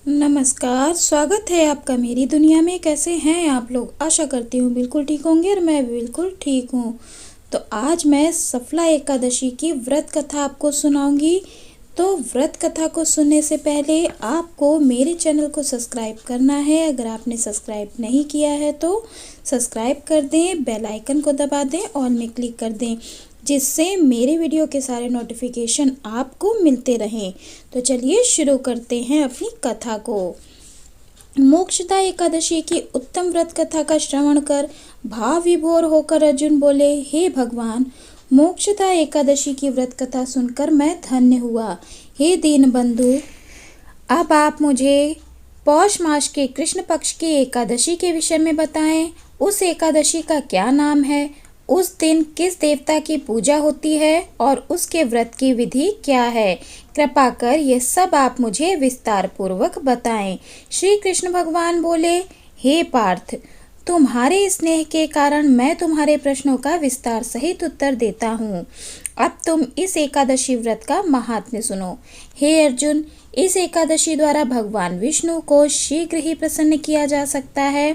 नमस्कार, स्वागत है आपका मेरी दुनिया में। कैसे हैं आप लोग? आशा करती हूँ बिल्कुल ठीक होंगे और मैं भी बिल्कुल ठीक हूँ। तो आज मैं सफला एकादशी की व्रत कथा आपको सुनाऊंगी। तो व्रत कथा को सुनने से पहले आपको मेरे चैनल को सब्सक्राइब करना है। अगर आपने सब्सक्राइब नहीं किया है तो सब्सक्राइब कर दें, बेल आइकन को दबा दें, ऑल में क्लिक कर दें, जिससे मेरे वीडियो के सारे नोटिफिकेशन आपको मिलते रहें। तो चलिए शुरू करते हैं अपनी कथा को। मोक्षदा एकादशी की उत्तम व्रत कथा का श्रवण कर भाव विभोर होकर अर्जुन बोले, हे भगवान, मोक्षदा एकादशी की व्रत कथा सुनकर मैं धन्य हुआ। हे दीन बंधु, अब आप मुझे पौष मास के कृष्ण पक्ष की एकादशी के विषय में बताएं। उस एकादशी का क्या नाम है, उस दिन किस देवता की पूजा होती है और उसके व्रत की विधि क्या है? कृपा कर ये सब आप मुझे विस्तार पूर्वक बताएं। श्री कृष्ण भगवान बोले, हे पार्थ, तुम्हारे स्नेह के कारण मैं तुम्हारे प्रश्नों का विस्तार सहित उत्तर देता हूँ। अब तुम इस एकादशी व्रत का महात्म्य सुनो। हे अर्जुन, इस एकादशी द्वारा भगवान विष्णु को शीघ्र ही प्रसन्न किया जा सकता है।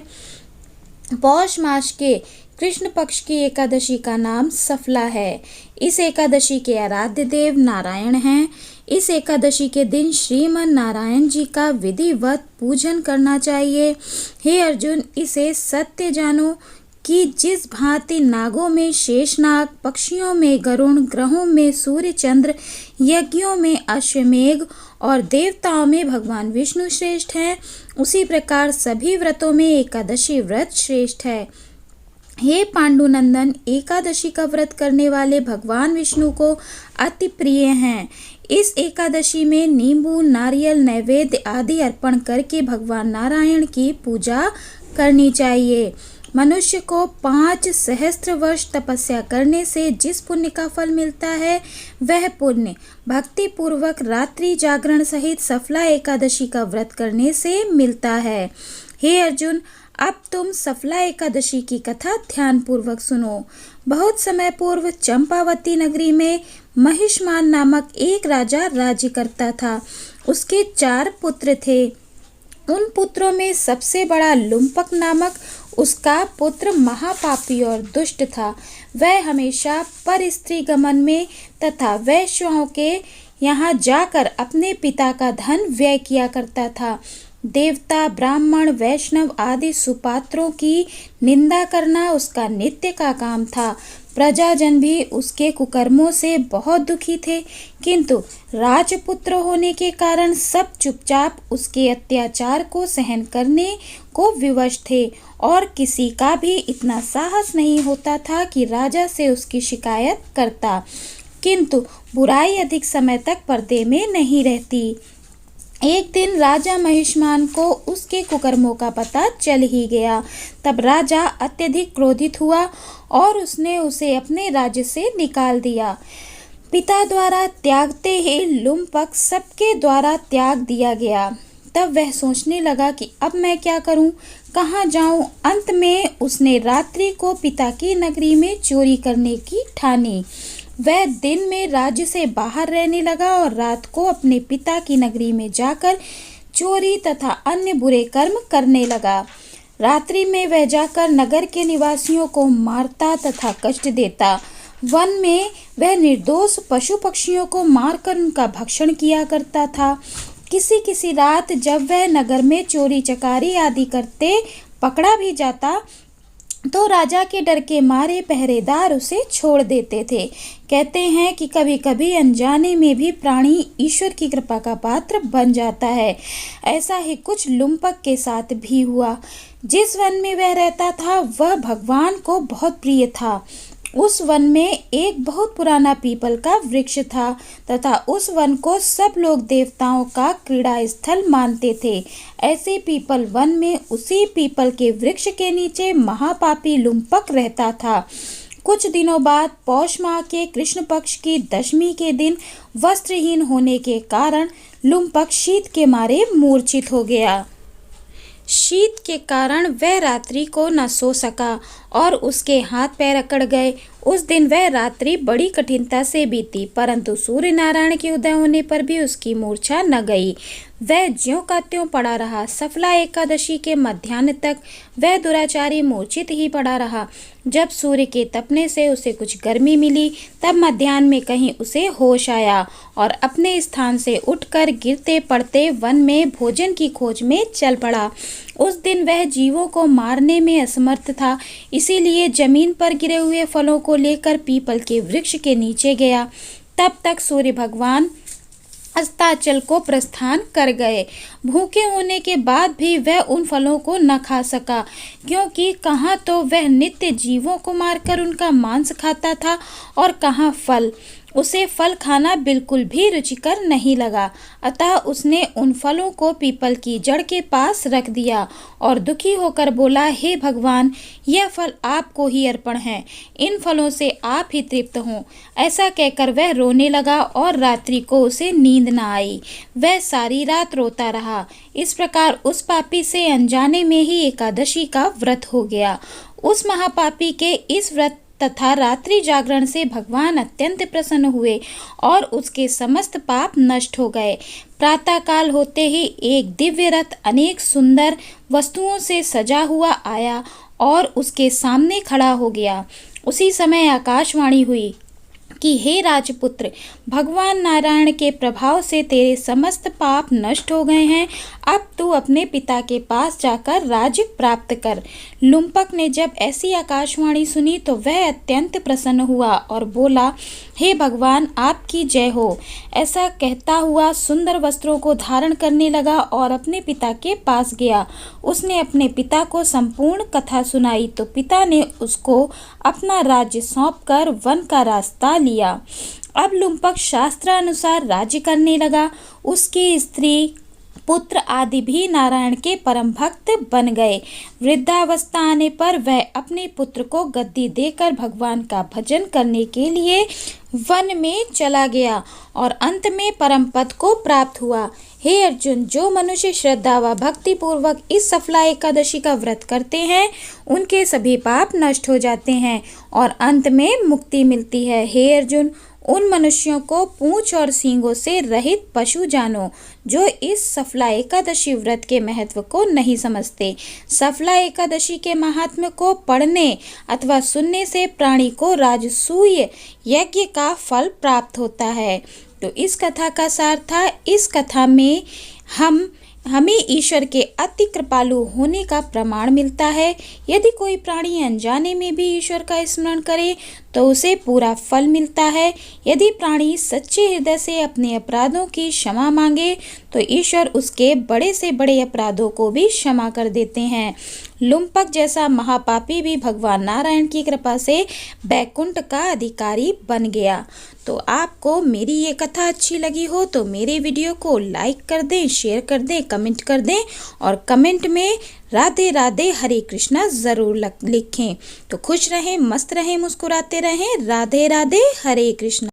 पौष मास के कृष्ण पक्ष की एकादशी का नाम सफला है। इस एकादशी के आराध्य देव नारायण हैं। इस एकादशी के दिन श्रीमन नारायण जी का विधिवत पूजन करना चाहिए। हे अर्जुन, इसे सत्य जानो कि जिस भांति नागों में शेषनाग, पक्षियों में गरुण, ग्रहों में सूर्य चंद्र, यज्ञों में अश्वमेघ और देवताओं में भगवान विष्णु श्रेष्ठ हैं, उसी प्रकार सभी व्रतों में एकादशी व्रत श्रेष्ठ है। हे पांडुनंदन, एकादशी का व्रत करने वाले भगवान विष्णु को अति प्रिय हैं। इस एकादशी में नींबू, नारियल, नैवेद्य आदि अर्पण करके भगवान नारायण की पूजा करनी चाहिए। मनुष्य को 5 सहस्त्र वर्ष तपस्या करने से जिस पुण्य का फल मिलता है, वह पुण्य भक्ति पूर्वक रात्रि जागरण सहित सफला एकादशी का व्रत करने से मिलता है। हे अर्जुन, अब तुम सफला एकादशी की कथा ध्यान पूर्वक सुनो। बहुत समय पूर्व चंपावती नगरी में महिष्मान नामक एक राजा राज्य करता था। उसके 4 पुत्र थे। उन पुत्रों में सबसे बड़ा लुम्पक नामक उसका पुत्र महापापी और दुष्ट था। वह हमेशा पर स्त्री गमन में तथा वैश्यों के यहाँ जाकर अपने पिता का धन व्यय किया करता था। देवता, ब्राह्मण, वैष्णव आदि सुपात्रों की निंदा करना उसका नित्य का काम था। प्रजाजन भी उसके कुकर्मों से बहुत दुखी थे, किंतु राजपुत्र होने के कारण सब चुपचाप उसके अत्याचार को सहन करने को विवश थे और किसी का भी इतना साहस नहीं होता था कि राजा से उसकी शिकायत करता। किंतु बुराई अधिक समय तक पर्दे में नहीं रहती। एक दिन राजा महिष्मान को उसके कुकर्मों का पता चल ही गया। तब राजा अत्यधिक क्रोधित हुआ और उसने उसे अपने राज्य से निकाल दिया। पिता द्वारा त्यागते ही लुम्पक सबके द्वारा त्याग दिया गया। तब वह सोचने लगा कि अब मैं क्या करूं, कहाँ जाऊं। अंत में उसने रात्रि को पिता की नगरी में चोरी करने की ठानी। वह दिन में राज्य से बाहर रहने लगा और रात को अपने पिता की नगरी में जाकर चोरी तथा अन्य बुरे कर्म करने लगा। रात्रि में वह जाकर नगर के निवासियों को मारता तथा कष्ट देता। वन में वह निर्दोष पशु पक्षियों को मारकर उनका भक्षण किया करता था। किसी किसी रात जब वह नगर में चोरी चकारी आदि करते पकड़ा भी जाता तो राजा के डर के मारे पहरेदार उसे छोड़ देते थे। कहते हैं कि कभी कभी अनजाने में भी प्राणी ईश्वर की कृपा का पात्र बन जाता है। ऐसा ही कुछ लुम्पक के साथ भी हुआ। जिस वन में वह रहता था वह भगवान को बहुत प्रिय था। उस वन में एक बहुत पुराना पीपल का वृक्ष था तथा उस वन को सब लोग देवताओं का क्रीड़ा स्थल मानते थे। ऐसे पीपल वन में उसी पीपल के वृक्ष के नीचे महापापी लुम्पक रहता था। कुछ दिनों बाद पौष माह के कृष्ण पक्ष की दशमी के दिन वस्त्रहीन होने के कारण लुम्पक शीत के मारे मूर्छित हो गया। शीत के कारण वह रात्रि को न सो सका और उसके हाथ पैर अकड़ गए। उस दिन वह रात्रि बड़ी कठिनता से बीती, परंतु सूर्य नारायण के उदय होने पर भी उसकी मूर्छा न गई। वह ज्यों का त्यों पड़ा रहा। सफला एकादशी के मध्याह्न तक वह दुराचारी मूर्छित ही पड़ा रहा। जब सूर्य के तपने से उसे कुछ गर्मी मिली, तब मध्याह्न में कहीं उसे होश आया और अपने स्थान से उठकर गिरते पड़ते वन में भोजन की खोज में चल पड़ा। उस दिन वह जीवों को मारने में असमर्थ था, इसीलिए जमीन पर गिरे हुए फलों को लेकर पीपल के वृक्ष के नीचे गया। तब तक सूर्य भगवान अस्ताचल को प्रस्थान कर गए। भूखे होने के बाद भी वह उन फलों को न खा सका, क्योंकि कहाँ तो वह नित्य जीवों को मारकर उनका मांस खाता था और कहाँ फल। उसे फल खाना बिल्कुल भी रुचिकर नहीं लगा, अतः उसने उन फलों को पीपल की जड़ के पास रख दिया और दुखी होकर बोला, हे भगवान, यह फल आपको ही अर्पण है, इन फलों से आप ही तृप्त हों। ऐसा कहकर वह रोने लगा और रात्रि को उसे नींद न आई। वह सारी रात रोता रहा। इस प्रकार उस पापी से अनजाने में ही एकादशी का व्रत हो गया। उस महापापी के इस व्रत तथा रात्रि जागरण से भगवान अत्यंत प्रसन्न हुए और उसके समस्त पाप नष्ट हो गए। प्रातः काल होते ही एक दिव्य रथ अनेक सुंदर वस्तुओं से सजा हुआ आया और उसके सामने खड़ा हो गया। उसी समय आकाशवाणी हुई कि हे राजपुत्र, भगवान नारायण के प्रभाव से तेरे समस्त पाप नष्ट हो गए हैं। अब तू अपने पिता के पास जाकर राज्य प्राप्त कर। लुम्पक ने जब ऐसी आकाशवाणी सुनी तो वह अत्यंत प्रसन्न हुआ और बोला, हे भगवान, आपकी जय हो। ऐसा कहता हुआ सुंदर वस्त्रों को धारण करने लगा और अपने पिता के पास गया। उसने अपने पिता को संपूर्ण कथा सुनाई तो पिता ने उसको अपना राज्य सौंपकर वन का रास्ता लिया। अब लुम्पक शास्त्रानुसार राज्य करने लगा। उसकी स्त्री, पुत्र आदि भी नारायण के परम भक्त बन गए। वृद्धावस्था आने पर वह अपने पुत्र को गद्दी देकर भगवान का भजन करने के लिए वन में चला गया और अंत में परम पद को प्राप्त हुआ। हे अर्जुन, जो मनुष्य श्रद्धा व भक्ति पूर्वक इस सफला एकादशी का व्रत करते हैं, उनके सभी पाप नष्ट हो जाते हैं और अंत में मुक्ति मिलती है। हे अर्जुन, उन मनुष्यों को पूंछ और सींगों से रहित पशु जानो, जो इस सफला एकादशी व्रत के महत्व को नहीं समझते। सफला एकादशी के महात्म्य को पढ़ने अथवा सुनने से प्राणी को राजसूय यज्ञ का फल प्राप्त होता है। तो इस कथा का सार था। इस कथा में हमें ईश्वर के अति कृपालु होने का प्रमाण मिलता है। यदि कोई प्राणी अनजाने में भी ईश्वर का स्मरण करे तो उसे पूरा फल मिलता है। यदि प्राणी सच्चे हृदय से अपने अपराधों की क्षमा मांगे तो ईश्वर उसके बड़े से बड़े अपराधों को भी क्षमा कर देते हैं। लुम्पक जैसा महापापी भी भगवान नारायण की कृपा से बैकुंठ का अधिकारी बन गया। तो आपको मेरी ये कथा अच्छी लगी हो तो मेरे वीडियो को लाइक कर दें, शेयर कर दें, कमेंट कर दें और कमेंट में राधे राधे हरे कृष्णा ज़रूर लिखें। तो खुश रहें, मस्त रहें, मुस्कुराते रहें। राधे राधे हरे कृष्णा।